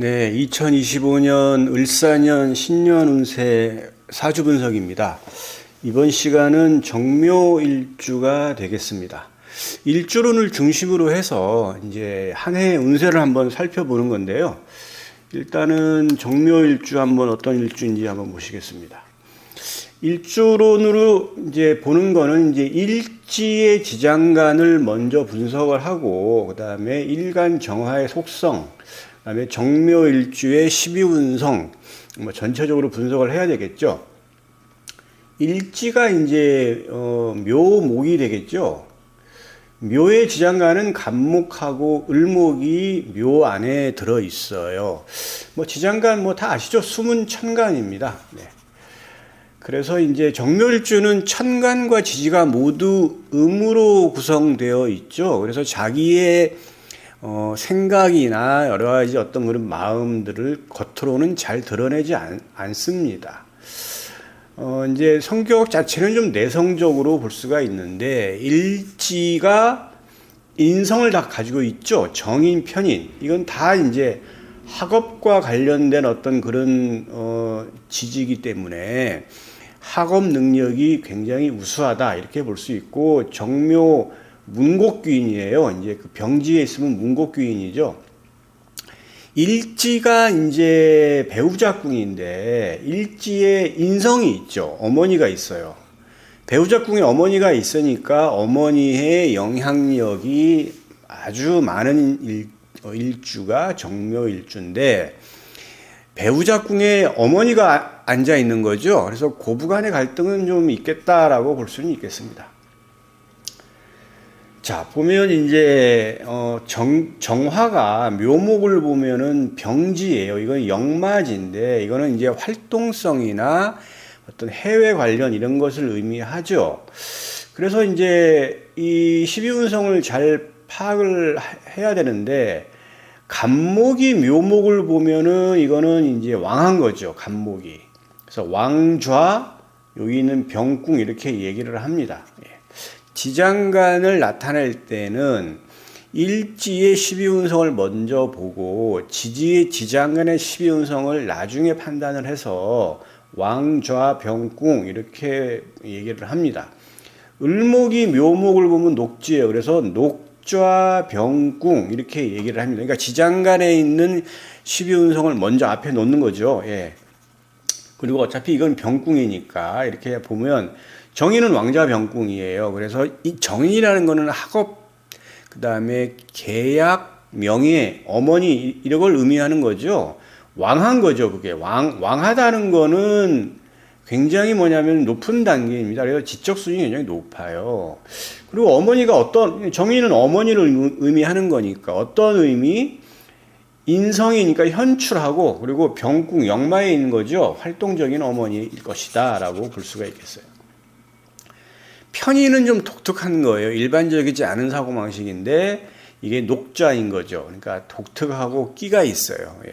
네, 2025년 을사년 신년 운세 사주 분석입니다. 이번 시간은 정묘일주가 되겠습니다. 일주론을 중심으로 해서 이제 한 해의 운세를 한번 살펴보는 건데요. 일단은 정묘일주 한번 어떤 일주인지 한번 보시겠습니다. 일주론으로 이제 보는 거는 이제 일지의 지장간을 먼저 분석을 하고, 그 다음에 일간 정화의 속성, 그 다음에 정묘일주의 12운성, 뭐 전체적으로 분석을 해야 되겠죠. 일지가 이제, 묘목이 되겠죠. 묘의 지장간은 간목하고 을목이 묘 안에 들어 있어요. 뭐 지장간 뭐 다 아시죠? 숨은 천간입니다. 네. 그래서 이제 정묘일주는 천간과 지지가 모두 음으로 구성되어 있죠. 그래서 자기의 생각이나 여러 가지 어떤 그런 마음들을 겉으로는 잘 드러내지 않습니다. 이제 성격 자체는 좀 내성적으로 볼 수가 있는데, 일지가 인성을 다 가지고 있죠. 정인, 편인. 이건 다 이제 학업과 관련된 어떤 그런 지지이기 때문에 학업 능력이 굉장히 우수하다 이렇게 볼 수 있고, 정묘 문곡귀인이에요. 이제 그 병지에 있으면 문곡귀인이죠. 일지가 이제 배우자궁인데 일지에 인성이 있죠. 어머니가 있어요. 배우자궁에 어머니가 있으니까 어머니의 영향력이 아주 많은 일주가 정묘일주인데, 배우자궁에 어머니가 앉아 있는 거죠. 그래서 고부간의 갈등은 좀 있겠다라고 볼 수는 있겠습니다. 자, 보면 이제 정화가 묘목을 보면은 병지예요. 이건 영마지인데, 이거는 이제 활동성이나 어떤 해외 관련 이런 것을 의미하죠. 그래서 이제 이 12운성을 잘 파악을 해야 되는데, 간목이 묘목을 보면은 이거는 이제 왕한 거죠. 간목이. 그래서 왕좌, 여기 있는 병궁 이렇게 얘기를 합니다. 지장간을 나타낼 때는 일지의 12운성을 먼저 보고 지지의 지장간의 12운성을 나중에 판단을 해서 왕좌, 병궁 이렇게 얘기를 합니다. 을목이 묘목을 보면 녹지예요. 그래서 녹좌, 병궁 이렇게 얘기를 합니다. 그러니까 지장간에 있는 12운성을 먼저 앞에 놓는 거죠. 예. 그리고 어차피 이건 병궁이니까 이렇게 보면 정인은 왕자 병궁이에요. 그래서 이 정인이라는 거는 학업, 그 다음에 계약, 명예, 어머니 이런 걸 의미하는 거죠. 왕한 거죠. 그게 왕하다는 거는 굉장히 뭐냐면 높은 단계입니다. 그래서 지적 수준이 굉장히 높아요. 그리고 어머니가 정인은 어머니를 의미하는 거니까 어떤 의미? 인성이니까 현출하고, 그리고 병궁, 역마에 있는 거죠. 활동적인 어머니일 것이다 라고 볼 수가 있겠어요. 편인은 좀 독특한 거예요. 일반적이지 않은 사고방식인데 이게 녹좌인 거죠. 그러니까 독특하고 끼가 있어요. 예.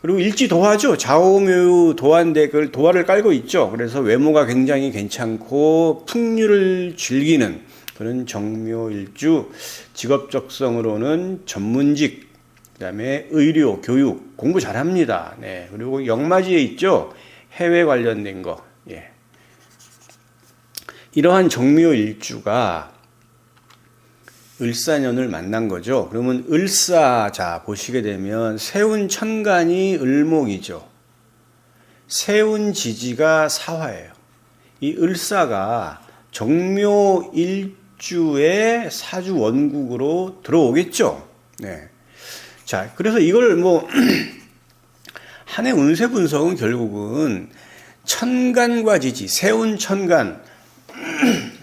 그리고 일지도화죠. 좌우묘 도화인데 그걸 도화를 깔고 있죠. 그래서 외모가 굉장히 괜찮고 풍류를 즐기는 그런 정묘일주, 직업적성으로는 전문직, 그 다음에 의료, 교육, 공부 잘합니다. 네. 그리고 역마지에 있죠. 해외 관련된 거. 예. 이러한 정묘일주가 을사년을 만난 거죠. 그러면 을사, 자, 보시게 되면 세운천간이 을목이죠. 세운지지가 사화예요. 이 을사가 정묘일주의 사주 원국으로 들어오겠죠. 네. 자, 그래서 이걸 뭐 한 해 운세 분석은 결국은 천간과 지지, 세운천간,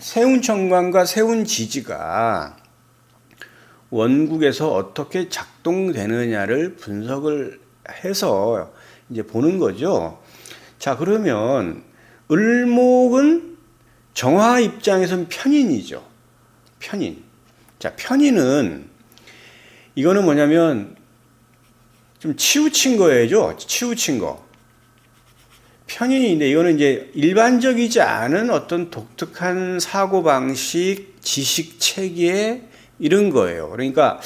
세운천간과 세운지지가 원국에서 어떻게 작동되느냐를 분석을 해서 이제 보는 거죠. 자, 그러면 을목은 정화 입장에서는 편인이죠. 편인. 자, 편인은 이거는 뭐냐면 좀 치우친 거예요. 치우친 거. 편인인데 이거는 이제 일반적이지 않은 어떤 독특한 사고방식, 지식 체계 이런 거예요. 그러니까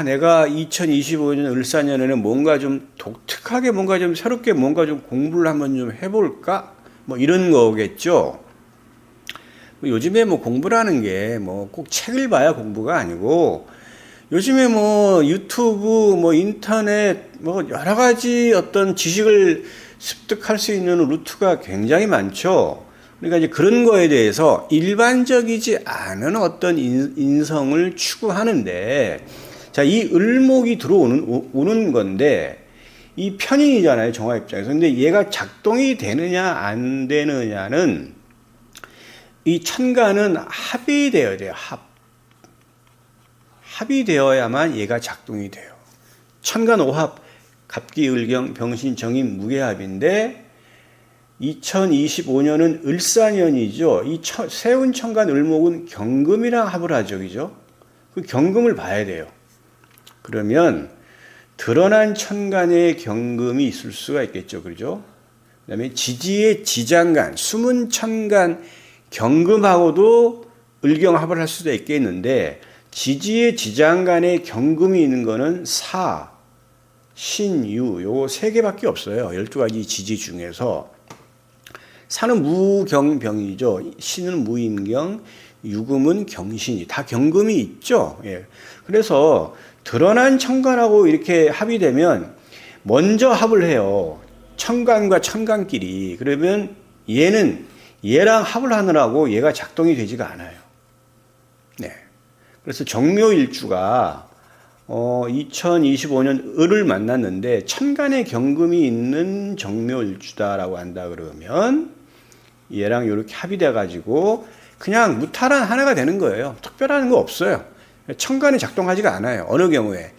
내가 2025년 을사년에는 뭔가 좀 독특하게 뭔가 좀 새롭게 뭔가 좀 공부를 한번 좀 해볼까? 뭐 이런 거겠죠. 요즘에 뭐 공부라는 게 뭐 꼭 책을 봐야 공부가 아니고 요즘에 뭐 유튜브, 뭐 인터넷, 뭐 여러 가지 어떤 지식을 습득할 수 있는 루트가 굉장히 많죠. 그러니까 이제 그런 거에 대해서 일반적이지 않은 어떤 인성을 추구하는데, 자, 이 을목이 오는 건데, 이 편인이잖아요, 정화 입장에서. 근데 얘가 작동이 되느냐, 안 되느냐는 이 천간은 합이 되어야 돼요, 합이 되어야만 얘가 작동이 돼요. 천간 오합, 갑기, 을경, 병신, 정인, 무게합인데 2025년은 을사년이죠. 이 세운 천간 을목은 경금이랑 합을 하죠. 그죠? 그 경금을 봐야 돼요. 그러면 드러난 천간에 경금이 있을 수가 있겠죠. 그죠? 그 다음에 지지의 지장간, 숨은 천간 경금하고도 을경합을 할 수도 있겠는데 지지의 지장간에 경금이 있는 거는 사, 신, 유, 요거 세 개밖에 없어요. 12가지 지지 중에서. 사는 무경병이죠. 신은 무인경, 유금은 경신이. 다 경금이 있죠. 예. 그래서 드러난 천간하고 이렇게 합이 되면 먼저 합을 해요. 천간과 천간끼리. 그러면 얘랑 합을 하느라고 얘가 작동이 되지가 않아요. 네. 그래서 정묘일주가 2025년 을을 만났는데 천간에 경금이 있는 정묘일주다라고 한다 그러면 얘랑 이렇게 합이 돼가지고 그냥 무탈한 한 해가 되는 거예요. 특별한 거 없어요. 천간에 작동하지가 않아요. 어느 경우에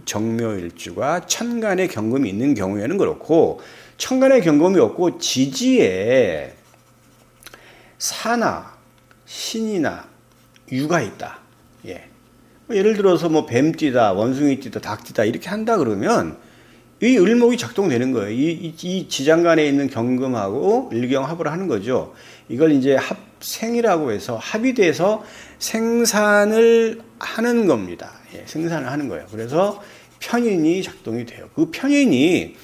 정묘일주가 천간에 경금이 있는 경우에는 그렇고 천간에 경금이 없고 지지에 사나 신이나 유가 있다. 예. 예를 들어서 뭐 뱀띠다, 원숭이띠다, 닭띠다 이렇게 한다 그러면 이 을목이 작동되는 거예요. 이 지장간에 있는 경금하고 을경합을 하는 거죠. 이걸 이제 합생이라고 해서 합이 돼서 생산을 하는 겁니다. 예, 생산을 하는 거예요. 그래서 편인이 작동이 돼요. 그 편인이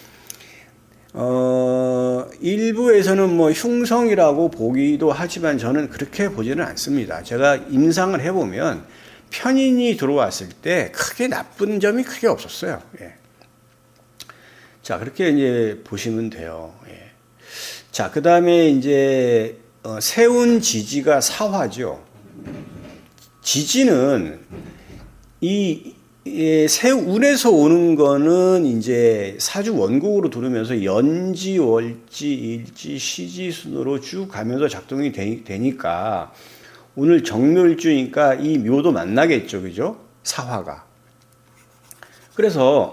일부에서는 뭐 흉성이라고 보기도 하지만 저는 그렇게 보지는 않습니다. 제가 임상을 해보면 편인이 들어왔을 때 크게 나쁜 점이 크게 없었어요. 예. 자, 그렇게 이제 보시면 돼요. 예. 자, 그 다음에 이제 세운 지지가 사화죠. 지지는 세운에서 오는 거는 이제 사주 원국으로 들으면서 연지, 월지, 일지, 시지 순으로 쭉 가면서 작동이 되니까 오늘 정묘일주니까 이 묘도 만나겠죠. 그죠? 사화가. 그래서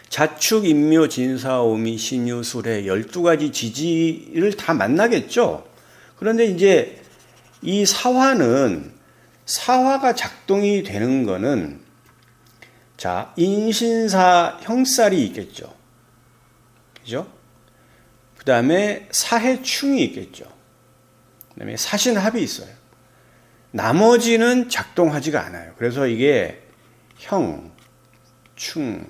자축, 인묘, 진사, 오미, 신유, 수래 12가지 지지를 다 만나겠죠. 그런데 이제 이 사화가 작동이 되는 거는 자, 인신사 형살이 있겠죠. 그죠? 그 다음에 사해충이 있겠죠. 그 다음에 사신합이 있어요. 나머지는 작동하지가 않아요. 그래서 이게 형, 충,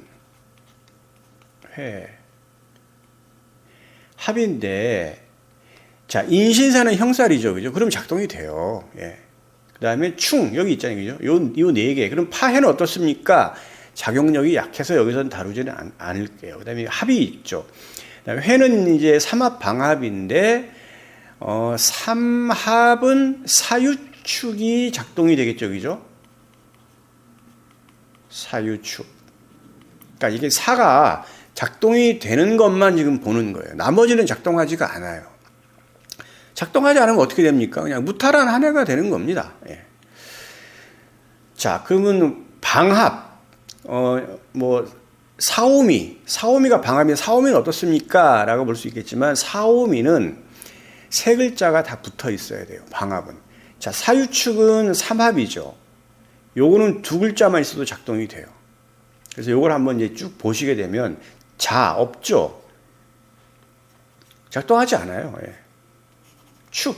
회, 합인데, 자, 인신사는 형살이죠. 그죠? 그럼 작동이 돼요. 예. 그 다음에 충, 여기 있잖아요. 그죠? 요 네 개. 그럼 파해는 어떻습니까? 작용력이 약해서 여기서는 다루지는 않을게요. 그 다음에 합이 있죠. 그 다음에 회는 이제 삼합 방합인데, 삼합은 사유축이 작동이 되겠죠. 그죠? 사유축. 그러니까 이게 사가 작동이 되는 것만 지금 보는 거예요. 나머지는 작동하지가 않아요. 작동하지 않으면 어떻게 됩니까? 그냥 무탈한 한 해가 되는 겁니다. 예. 자, 그러면 방합, 사오미가 방합이면 사오미는 어떻습니까? 라고 볼 수 있겠지만 사오미는 세 글자가 다 붙어 있어야 돼요. 방합은. 자, 사유축은 삼합이죠. 요거는 두 글자만 있어도 작동이 돼요. 그래서 요걸 한번 이제 쭉 보시게 되면 자 없죠. 작동하지 않아요. 예. 축,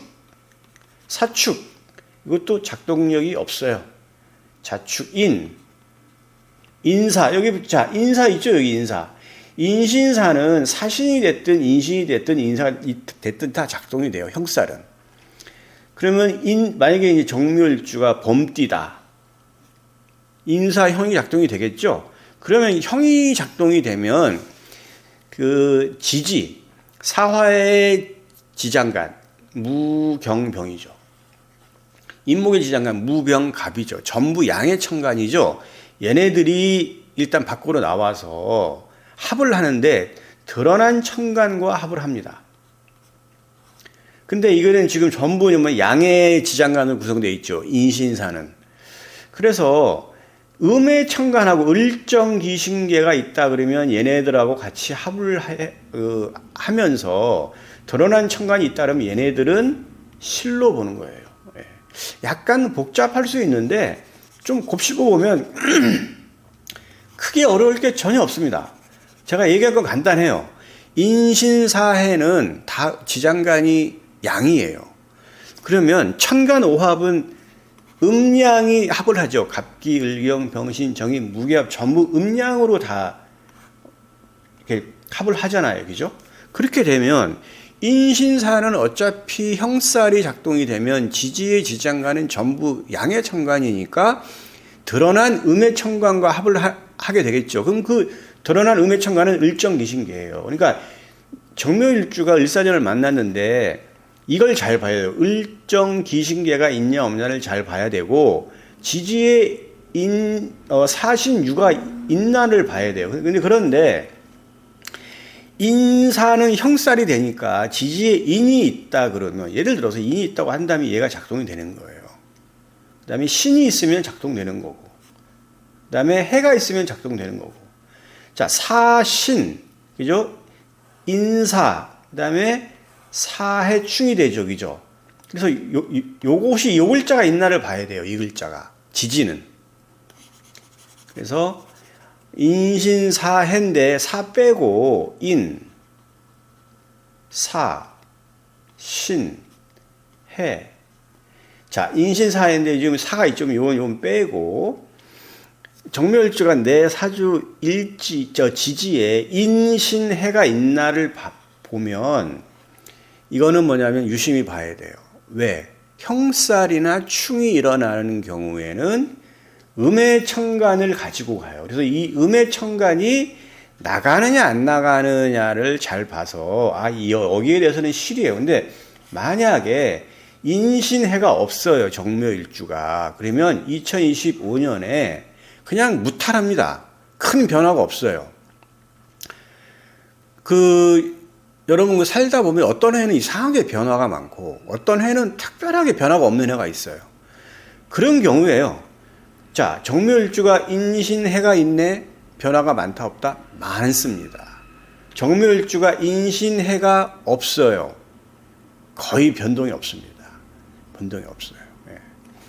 사축 이것도 작동력이 없어요. 자축인 인사, 여기, 자, 인사 있죠, 여기 인사. 인신사는 사신이 됐든 인신이 됐든 인사가 됐든 다 작동이 돼요, 형살은. 그러면 만약에 이제 정묘일주가 범띠다. 인사형이 작동이 되겠죠? 그러면 형이 작동이 되면 그 지지, 사화의 지장간, 무경병이죠. 인목의 지장간, 무병갑이죠. 전부 양의 천간이죠. 얘네들이 일단 밖으로 나와서 합을 하는데 드러난 천간과 합을 합니다. 근데 이거는 지금 전부 양의 지장간으로 구성되어 있죠. 인신사는. 그래서 음의 천간하고 을정기신계가 있다 그러면 얘네들하고 같이 합을 하면서 드러난 천간이 있다 그러면 얘네들은 실로 보는 거예요. 약간 복잡할 수 있는데 좀 곱씹어 보면 크게 어려울 게 전혀 없습니다. 제가 얘기할 건 간단해요. 인신사해는 다 지장간이 양이에요. 그러면 천간 오합은 음양이 합을 하죠. 갑기, 을경, 병신, 정인, 무기합 전부 음양으로 다 이렇게 합을 하잖아요. 그죠? 그렇게 되면 인신사는 어차피 형살이 작동이 되면 지지의 지장간은 전부 양의 천간이니까 드러난 음의 천간과 합을 하게 되겠죠. 그럼 그 드러난 음의 천간은 을정기신계예요. 그러니까 정묘일주가 을사년을 만났는데 이걸 잘 봐야 돼요. 을정기신계가 있냐 없냐를 잘 봐야 되고 지지의 사신유가 있나를 봐야 돼요. 그런데 인사는 형살이 되니까 지지에 인이 있다 그러면 예를 들어서 인이 있다고 한다면 얘가 작동이 되는 거예요. 그 다음에 신이 있으면 작동되는 거고 그 다음에 해가 있으면 작동되는 거고 자 사신 그죠? 인사 그 다음에 사해충이 되죠. 그죠? 그래서 요것이 요 글자가 있나를 봐야 돼요. 이 글자가 지지는 그래서 인신사해인데 사 빼고 인, 사, 신, 해. 자, 인신사해인데 지금 사가 있죠. 요건 빼고 정묘일주가 내 사주 일지 지지에 인신해가 있나를 보면 이거는 뭐냐면 유심히 봐야 돼요. 왜? 형살이나 충이 일어나는 경우에는 음의 천간을 가지고 가요. 그래서 이 음의 천간이 나가느냐 안 나가느냐를 잘 봐서 여기에 대해서는 실이에요. 근데 만약에 인신해가 없어요. 정묘일주가. 그러면 2025년에 그냥 무탈합니다. 큰 변화가 없어요. 여러분 살다 보면 어떤 해는 이상하게 변화가 많고 어떤 해는 특별하게 변화가 없는 해가 있어요. 그런 경우에요. 자, 정묘일주가 인신해가 있네? 변화가 많다 없다? 많습니다. 정묘일주가 인신해가 없어요. 거의 변동이 없습니다. 변동이 없어요.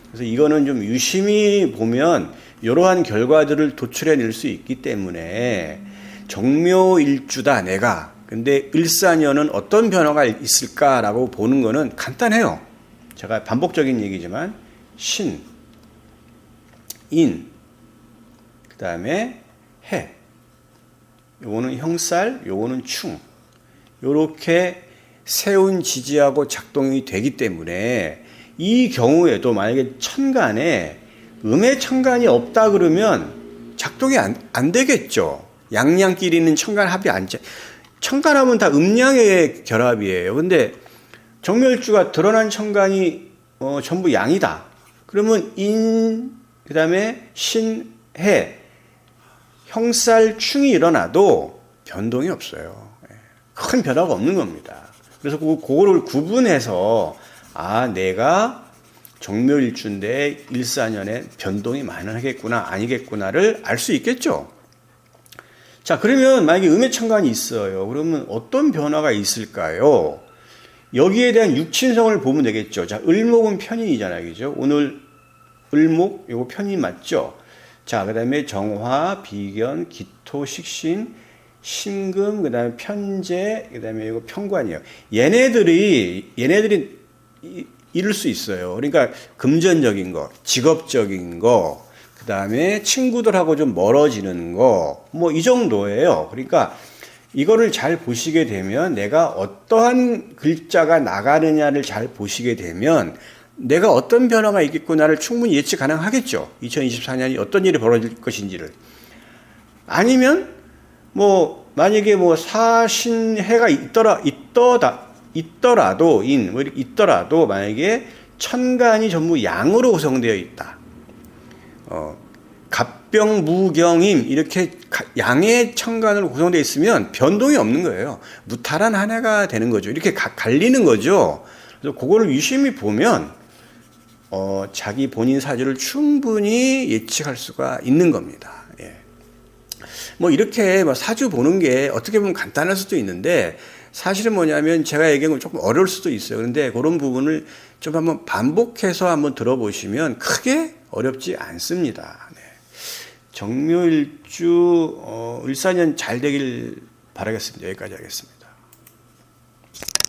그래서 이거는 좀 유심히 보면 이러한 결과들을 도출해낼 수 있기 때문에 정묘일주다 내가 근데 을사년은 어떤 변화가 있을까라고 보는 거는 간단해요. 제가 반복적인 얘기지만 신, 인, 그 다음에 해, 요거는 형살, 요거는 충, 요렇게 세운 지지하고 작동이 되기 때문에 이 경우에도 만약에 천간에 음의 천간이 없다 그러면 작동이 안 되겠죠. 양양끼리 있는 천간 합이 천간하면 다 음양의 결합이에요. 근데 정묘일주가 드러난 천간이 전부 양이다. 그러면 그 다음에 신, 해, 형살, 충이 일어나도 변동이 없어요. 큰 변화가 없는 겁니다. 그래서 그거를 구분해서 내가 정묘일주인데 일사년에 변동이 많으겠구나 아니겠구나를 알 수 있겠죠. 자, 그러면 만약에 음의 천간이 있어요. 그러면 어떤 변화가 있을까요? 여기에 대한 육친성을 보면 되겠죠. 자, 을목은 편인이잖아요. 그죠? 오늘 을목, 요거 편인 맞죠? 자, 그 다음에 정화, 비견, 기토, 식신, 신금, 그 다음에 편재, 그 다음에 이거 편관이에요. 얘네들이 이룰 수 있어요. 그러니까 금전적인 거, 직업적인 거, 그 다음에 친구들하고 좀 멀어지는 거, 뭐 이 정도예요. 그러니까 이거를 잘 보시게 되면 내가 어떠한 글자가 나가느냐를 잘 보시게 되면 내가 어떤 변화가 있겠구나를 충분히 예측 가능하겠죠. 2024년이 어떤 일이 벌어질 것인지를. 아니면 뭐 만약에 뭐 사신해가 있더라도 만약에 천간이 전부 양으로 구성되어 있다. 갑병무경임 이렇게 양의 천간으로 구성되어 있으면 변동이 없는 거예요. 무탈한 한 해가 되는 거죠. 이렇게 갈리는 거죠. 그래서 그거를 유심히 보면 자기 본인 사주를 충분히 예측할 수가 있는 겁니다. 예. 뭐 이렇게 사주 보는 게 어떻게 보면 간단할 수도 있는데 사실은 뭐냐면 제가 얘기한 건 조금 어려울 수도 있어요. 그런데 그런 부분을 좀 한번 반복해서 한번 들어보시면 크게 어렵지 않습니다. 네. 정묘일주 을사년 잘 되길 바라겠습니다. 여기까지 하겠습니다.